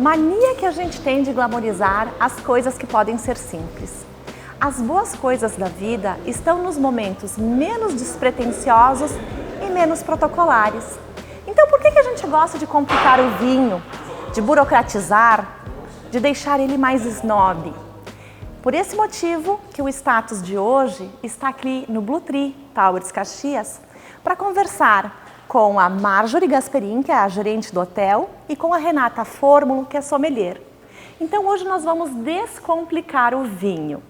Mania que a gente tem de glamorizar as coisas que podem ser simples. As boas coisas da vida estão nos momentos menos despretensiosos e menos protocolares. Então por que a gente gosta de complicar o vinho, de burocratizar, de deixar ele mais snob? Por esse motivo que o Status de hoje está aqui no Blue Tree Towers Caxias para conversar com a Marjorie Gasperin, que é a gerente do hotel, e com a Renata Fórmulo, que é sommelier. Então hoje nós vamos descomplicar o vinho.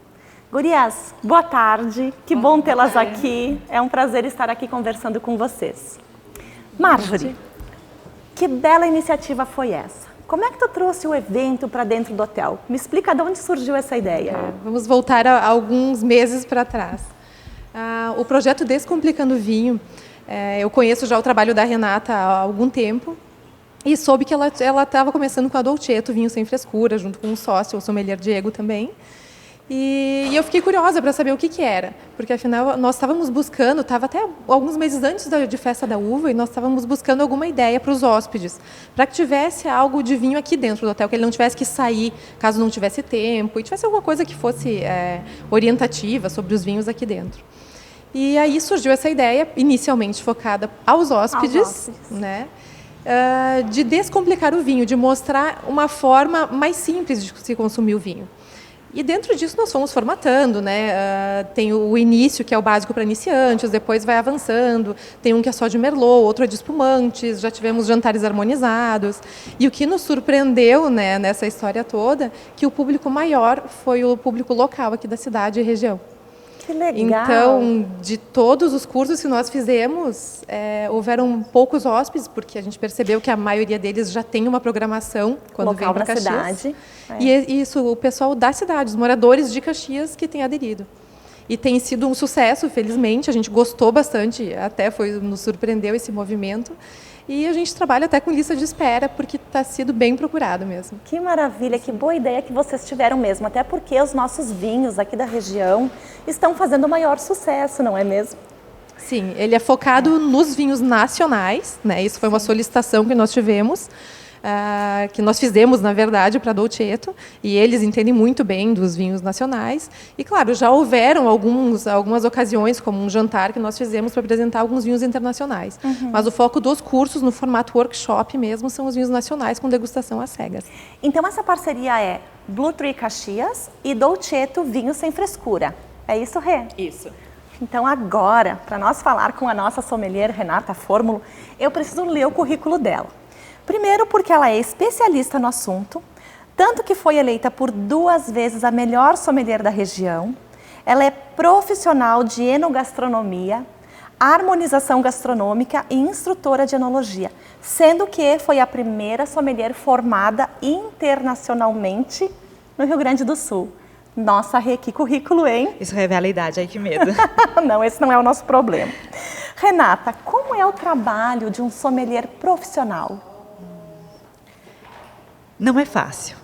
Gurias, boa tarde, que bom tê-las aqui, é um prazer estar aqui conversando com vocês. Marjorie, que bela iniciativa foi essa? Como é que tu trouxe o evento para dentro do hotel? Me explica de onde surgiu essa ideia. Vamos voltar a alguns meses para trás. O projeto Descomplicando o Vinho, eu conheço já o trabalho da Renata há algum tempo e soube que ela estava começando com a Dolcetto, vinho sem frescura, junto com um sócio, o sommelier Diego também. E eu fiquei curiosa para saber o que era, porque afinal nós estávamos buscando, estava até alguns meses antes de Festa da Uva, e nós estávamos buscando alguma ideia para os hóspedes, para que tivesse algo de vinho aqui dentro do hotel, que ele não tivesse que sair caso não tivesse tempo, e tivesse alguma coisa que fosse orientativa sobre os vinhos aqui dentro. E aí surgiu essa ideia, inicialmente focada aos hóspedes, né? De descomplicar o vinho, de mostrar uma forma mais simples de se consumir o vinho. E dentro disso nós fomos formatando, né? Tem o início, que é o básico para iniciantes, depois vai avançando, tem um que é só de Merlot, outro é de espumantes, já tivemos jantares harmonizados. E o que nos surpreendeu, né, nessa história toda, que o público maior foi o público local aqui da cidade e região. Que legal! Então, de todos os cursos que nós fizemos, houveram poucos hóspedes, porque a gente percebeu que a maioria deles já tem uma programação quando local vem para Caxias. Cidade. E isso, o pessoal da cidade, os moradores de Caxias que têm aderido. E tem sido um sucesso, felizmente, a gente gostou bastante, até nos surpreendeu esse movimento. E a gente trabalha até com lista de espera, porque está sido bem procurado mesmo. Que maravilha, que boa ideia que vocês tiveram mesmo, até porque os nossos vinhos aqui da região estão fazendo maior sucesso, não é mesmo? Sim, ele é focado nos vinhos nacionais, né? Isso foi uma solicitação que nós tivemos, que nós fizemos, na verdade, para a Dolcetto, e eles entendem muito bem dos vinhos nacionais. E, claro, já houveram algumas ocasiões, como um jantar que nós fizemos para apresentar alguns vinhos internacionais. Uhum. Mas o foco dos cursos, no formato workshop mesmo, são os vinhos nacionais com degustação às cegas. Então, essa parceria é Blue Tree Caxias e Dolcetto Vinho Sem Frescura. É isso, Rê? Isso. Então, agora, para nós falar com a nossa sommelier, Renata Fórmulo, eu preciso ler o currículo dela. Primeiro porque ela é especialista no assunto, tanto que foi eleita por 2 vezes a melhor sommelier da região. Ela é profissional de enogastronomia, harmonização gastronômica e instrutora de enologia, sendo que foi a primeira sommelier formada internacionalmente no Rio Grande do Sul. Nossa, Rê, que currículo, hein? Isso revela a idade, ai que medo. Não, esse não é o nosso problema. Renata, como é o trabalho de um sommelier profissional? Não é fácil.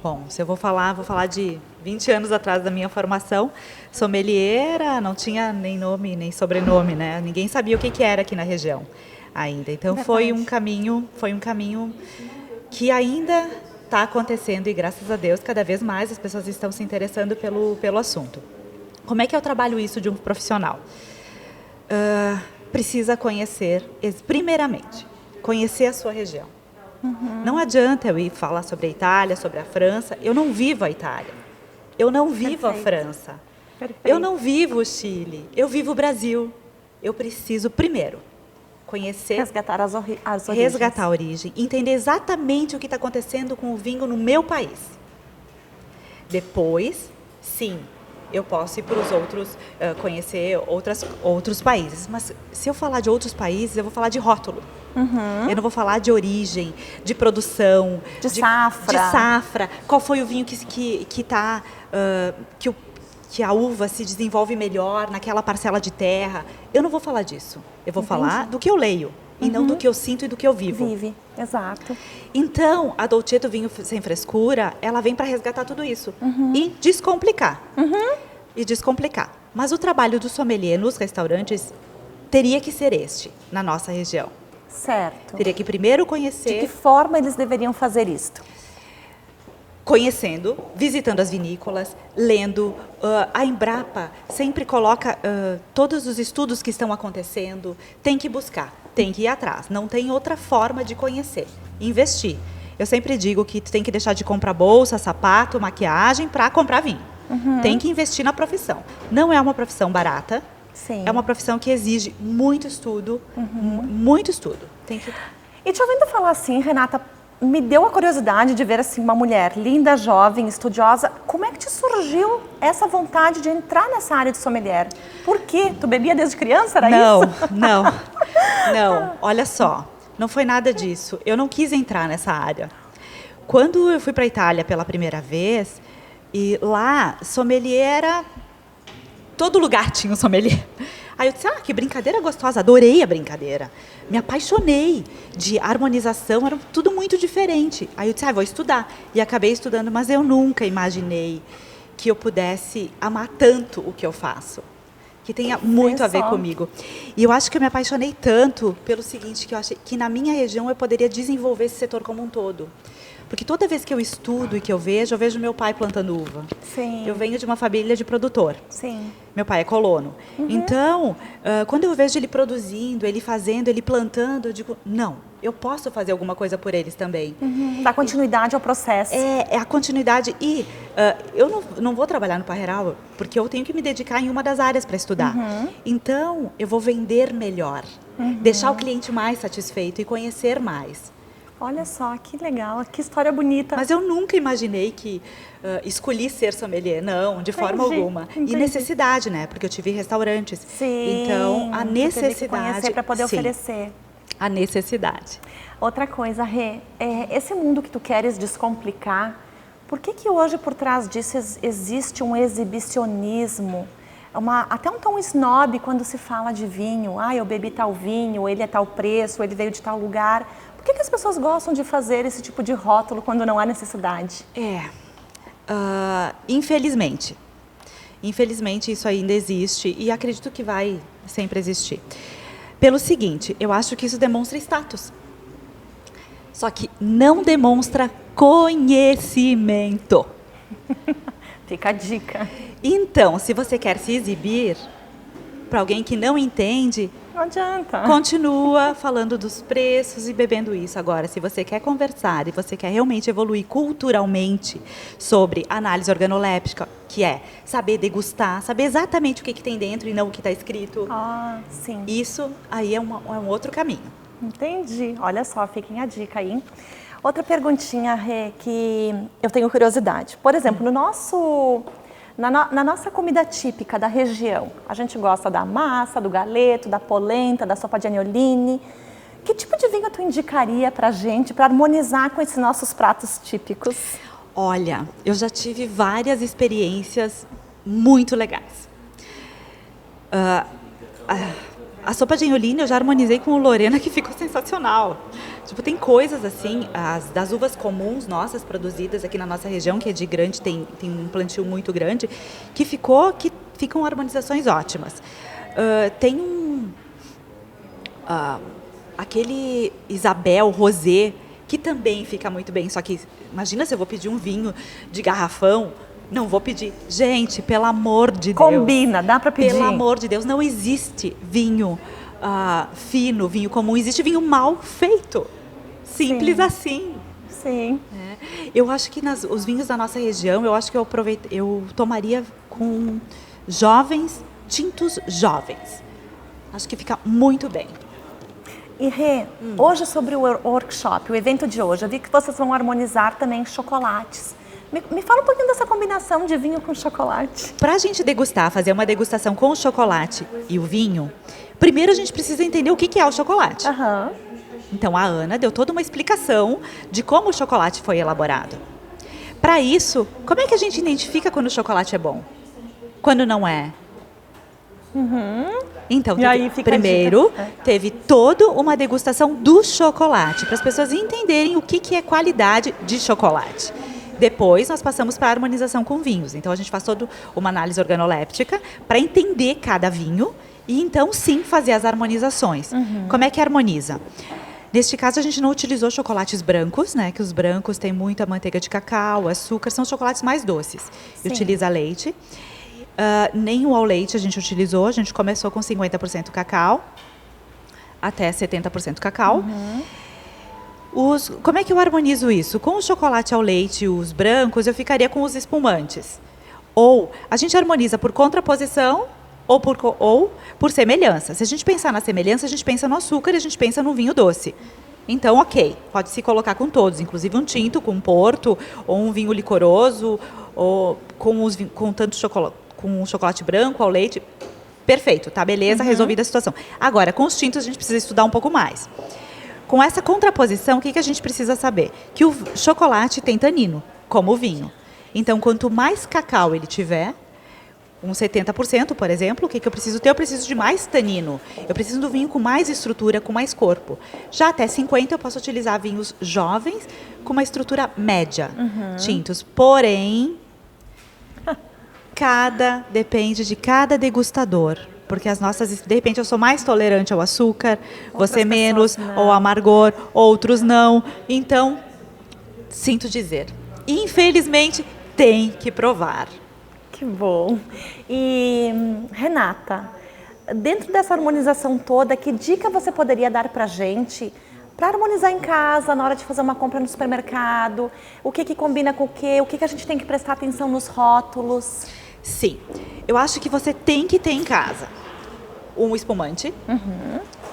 Bom, se eu vou falar de 20 anos atrás da minha formação. Sommelier não tinha nem nome, nem sobrenome, né? Ninguém sabia o que era aqui na região ainda. Então foi um caminho que ainda está acontecendo e, graças a Deus, cada vez mais as pessoas estão se interessando pelo assunto. Como é que eu trabalho isso de um profissional? Precisa conhecer, primeiramente, conhecer a sua região. Uhum. Não adianta eu ir falar sobre a Itália, sobre a França. Eu não vivo a Itália. Eu não vivo a França. Perfeito. Eu não vivo o Chile. Eu vivo o Brasil. Eu preciso, primeiro, conhecer... Resgatar as origens. Resgatar a origem. Entender exatamente o que está acontecendo com o vinho no meu país. Depois, sim, eu posso ir para os outros, conhecer outros países. Mas se eu falar de outros países, eu vou falar de rótulo. Uhum. Eu não vou falar de origem, de produção, de safra. Qual foi o vinho que a uva se desenvolve melhor naquela parcela de terra. Eu não vou falar disso. Eu vou falar do que eu leio e não do que eu sinto e do que eu vivo. Vive, exato. Então, a Dolcetto Vinho Sem Frescura, ela vem para resgatar tudo isso e descomplicar. E descomplicar. Mas o trabalho do sommelier nos restaurantes teria que ser este, na nossa região. Certo. Teria que primeiro De conhecer... que forma eles deveriam fazer isto? Conhecendo, visitando as vinícolas, lendo. A Embrapa sempre coloca todos os estudos que estão acontecendo. Tem que buscar, tem que ir atrás. Não tem outra forma de conhecer. Investir. Eu sempre digo que tu tem que deixar de comprar bolsa, sapato, maquiagem para comprar vinho. Tem que investir na profissão. Não é uma profissão barata. Sim. É uma profissão que exige muito estudo. Muito estudo. Tem que... E te ouvindo falar assim, Renata, me deu a curiosidade de ver assim uma mulher linda, jovem, estudiosa. Como é que te surgiu essa vontade de entrar nessa área de sommelier? Por quê? Tu bebia desde criança, era isso? Não. Olha só, não foi nada disso. Eu não quis entrar nessa área. Quando eu fui para a Itália pela primeira vez, e lá, sommelier era... Todo lugar tinha um sommelier. Aí eu disse, que brincadeira gostosa, adorei a brincadeira. Me apaixonei de harmonização, era tudo muito diferente. Aí eu disse, vou estudar. E acabei estudando, mas eu nunca imaginei que eu pudesse amar tanto o que eu faço. Que tenha muito a ver comigo. E eu acho que eu me apaixonei tanto pelo seguinte, que eu achei que na minha região eu poderia desenvolver esse setor como um todo. Porque toda vez que eu estudo e que eu vejo meu pai plantando uva. Sim. Eu venho de uma família de produtor. Sim. Meu pai é colono. Então, quando eu vejo ele produzindo, ele fazendo, ele plantando, eu digo, não, eu posso fazer alguma coisa por eles também. Dar continuidade ao processo. É a continuidade. E eu não vou trabalhar no Parreiral, porque eu tenho que me dedicar em uma das áreas para estudar. Então, eu vou vender melhor, deixar o cliente mais satisfeito e conhecer mais. Olha só, que legal, que história bonita. Mas eu nunca imaginei que escolhi ser sommelier, não, de forma alguma. Entendi. E necessidade, né? Porque eu tive restaurantes. Sim, então, a necessidade... conhecer para poder oferecer. A necessidade. Outra coisa, Rê, esse mundo que tu queres descomplicar, por que hoje por trás disso existe um exibicionismo? Até um tom snob quando se fala de vinho. Eu bebi tal vinho, ele é tal preço, ele veio de tal lugar. Por que as pessoas gostam de fazer esse tipo de rótulo quando não há necessidade? Infelizmente. Infelizmente isso ainda existe e acredito que vai sempre existir. Pelo seguinte, eu acho que isso demonstra status. Só que não demonstra conhecimento. Fica a dica. Então, se você quer se exibir para alguém que não entende... Não adianta. Continua falando dos preços e bebendo isso. Agora, se você quer conversar e você quer realmente evoluir culturalmente sobre análise organoléptica, que é saber degustar, saber exatamente o que tem dentro e não o que está escrito. Sim. Isso aí é um outro caminho. Entendi. Olha só, fiquem a dica aí. Outra perguntinha, Rê, que eu tenho curiosidade. Por exemplo, na nossa comida típica da região, a gente gosta da massa, do galeto, da polenta, da sopa de agnoline. Que tipo de vinho tu indicaria pra gente, para harmonizar com esses nossos pratos típicos? Olha, eu já tive várias experiências muito legais. A sopa de agnoline eu já harmonizei com o Lorena, que ficou sensacional. Tipo, tem coisas assim, das uvas comuns nossas, produzidas aqui na nossa região, que é de grande, tem um plantio muito grande, que ficam harmonizações ótimas. Tem aquele Isabel Rosé, que também fica muito bem, só que imagina se eu vou pedir um vinho de garrafão, não vou pedir. Gente, pelo amor de Deus. Combina, dá para pedir. Pelo amor de Deus, não existe vinho fino, vinho comum, existe vinho mal feito. Simples assim. Sim. Eu acho que os vinhos da nossa região, eu acho que eu tomaria com jovens, tintos jovens. Acho que fica muito bem. E Rê, hoje sobre o workshop, o evento de hoje, eu vi que vocês vão harmonizar também chocolates. Me fala um pouquinho dessa combinação de vinho com chocolate. Para a gente degustar, fazer uma degustação com o chocolate e o vinho, primeiro a gente precisa entender o que é o chocolate. Então a Ana deu toda uma explicação de como o chocolate foi elaborado. Para isso, como é que a gente identifica quando o chocolate é bom? Quando não é? Então, primeiro, teve toda uma degustação do chocolate, para as pessoas entenderem o que é qualidade de chocolate. Depois, nós passamos para a harmonização com vinhos. Então, a gente faz toda uma análise organoléptica para entender cada vinho e, então, sim, fazer as harmonizações. Como é que harmoniza? Neste caso, a gente não utilizou chocolates brancos, né? Que os brancos têm muita manteiga de cacau, açúcar, são os chocolates mais doces. E utiliza leite. Nem o ao leite a gente utilizou, a gente começou com 50% cacau, até 70% cacau. Como é que eu harmonizo isso? Com o chocolate ao leite e os brancos, eu ficaria com os espumantes. Ou a gente harmoniza por contraposição ou por semelhança. Se a gente pensar na semelhança, a gente pensa no açúcar e a gente pensa no vinho doce. Então, ok, pode se colocar com todos, inclusive um tinto com um porto, ou um vinho licoroso, ou com tanto chocolate, com chocolate branco ao leite. Perfeito, tá, beleza, resolvida a situação. Agora, com os tintos a gente precisa estudar um pouco mais. Com essa contraposição, o que a gente precisa saber? Que o chocolate tem tanino, como o vinho. Então, quanto mais cacau ele tiver, uns 70%, por exemplo, o que eu preciso ter? Eu preciso de mais tanino. Eu preciso do vinho com mais estrutura, com mais corpo. Já até 50% eu posso utilizar vinhos jovens com uma estrutura média, tintos. Porém, depende de cada degustador. Porque de repente eu sou mais tolerante ao açúcar, você menos, ou amargor, outros não. Então, sinto dizer, infelizmente, tem que provar. Que bom. E, Renata, dentro dessa harmonização toda, que dica você poderia dar pra gente para harmonizar em casa, na hora de fazer uma compra no supermercado? O que combina com o quê? O que a gente tem que prestar atenção nos rótulos? Sim, eu acho que você tem que ter em casa um espumante,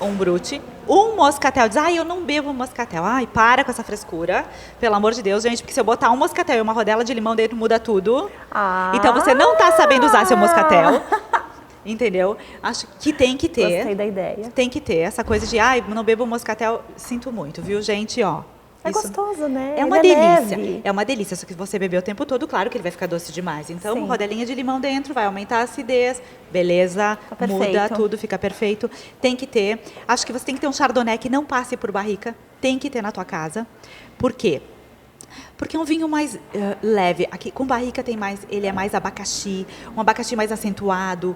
um brute, um moscatel. Diz, eu não bebo moscatel. Para com essa frescura, pelo amor de Deus, gente, porque se eu botar um moscatel e uma rodela de limão dentro, muda tudo. Então você não está sabendo usar seu moscatel. Entendeu? Acho que tem que ter. Gostei da ideia. Tem que ter essa coisa de, não bebo moscatel, sinto muito, viu, gente, ó. É gostoso, né? É uma delícia. Leve. É uma delícia. Só que você beber o tempo todo, claro que ele vai ficar doce demais. Então, rodelinha de limão dentro, vai aumentar a acidez. Beleza, muda tudo, fica perfeito. Tem que ter. Acho que você tem que ter um chardonnay que não passe por barrica. Tem que ter na tua casa. Por quê? Porque é um vinho mais leve. Aqui com barrica ele é mais abacaxi, um abacaxi mais acentuado,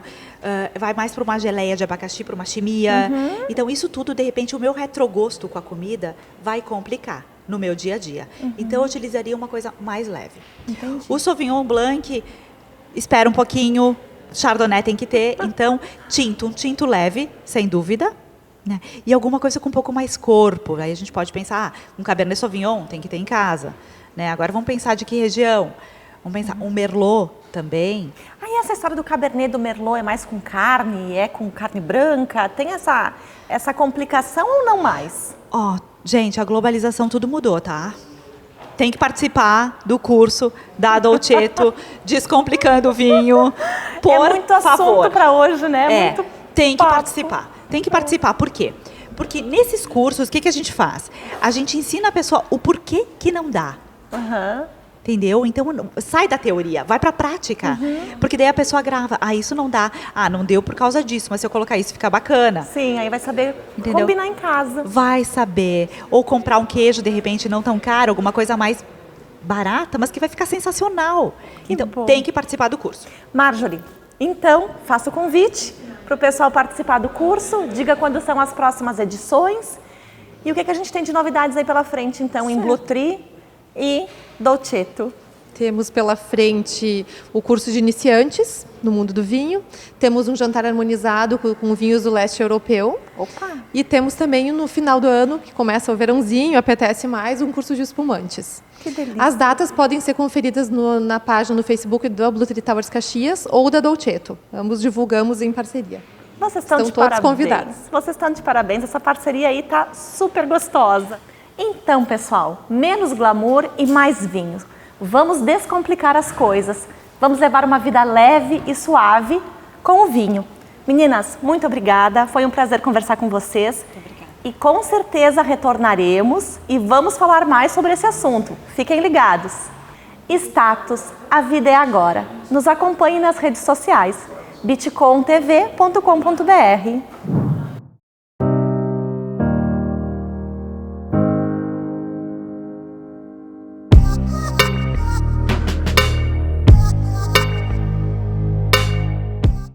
vai mais para uma geleia de abacaxi, para uma chimia. Então isso tudo, de repente, o meu retrogosto com a comida vai complicar no meu dia a dia. Então eu utilizaria uma coisa mais leve. Entendi. O Sauvignon Blanc, espera um pouquinho, Chardonnay tem que ter. Então, um tinto leve, sem dúvida. Né? E alguma coisa com um pouco mais corpo. Aí a gente pode pensar, um Cabernet Sauvignon tem que ter em casa. Né? Agora vamos pensar de que região? Vamos pensar, um Merlot também. Aí essa história do Cabernet do Merlot é mais com carne, é com carne branca? Tem essa complicação ou não mais? Gente, a globalização tudo mudou, tá? Tem que participar do curso da Dolcetto, Descomplicando o Vinho, por favor. É muito assunto para hoje, né? Muito tem que participar. Tem que participar. Por quê? Porque nesses cursos, o que a gente faz? A gente ensina a pessoa o porquê que não dá. Entendeu? Então, sai da teoria, vai para a prática. Porque daí a pessoa grava. Isso não dá. Não deu por causa disso, mas se eu colocar isso, fica bacana. Sim, aí vai saber combinar em casa. Vai saber. Ou comprar um queijo, de repente, não tão caro, alguma coisa mais barata, mas que vai ficar sensacional. Então, tem que participar do curso. Marjorie, então, faça o convite para o pessoal participar do curso. Diga quando são as próximas edições. E o que a gente tem de novidades aí pela frente, então, em Blue Tree e Dolcetto? Temos pela frente o curso de iniciantes no mundo do vinho. Temos um jantar harmonizado com vinhos do leste europeu. Opa! E temos também no final do ano, que começa o verãozinho, apetece mais, um curso de espumantes. Que delícia! As datas podem ser conferidas na página no Facebook do Blue Tree Towers Caxias ou da Dolcetto. Ambos divulgamos em parceria. Vocês estão de todos parabéns. Convidados. Vocês estão de parabéns. Essa parceria aí tá super gostosa. Então, pessoal, menos glamour e mais vinho. Vamos descomplicar as coisas. Vamos levar uma vida leve e suave com o vinho. Meninas, muito obrigada. Foi um prazer conversar com vocês. Muito obrigada. E com certeza retornaremos e vamos falar mais sobre esse assunto. Fiquem ligados. Status, a vida é agora. Nos acompanhe nas redes sociais bitcontv.com.br.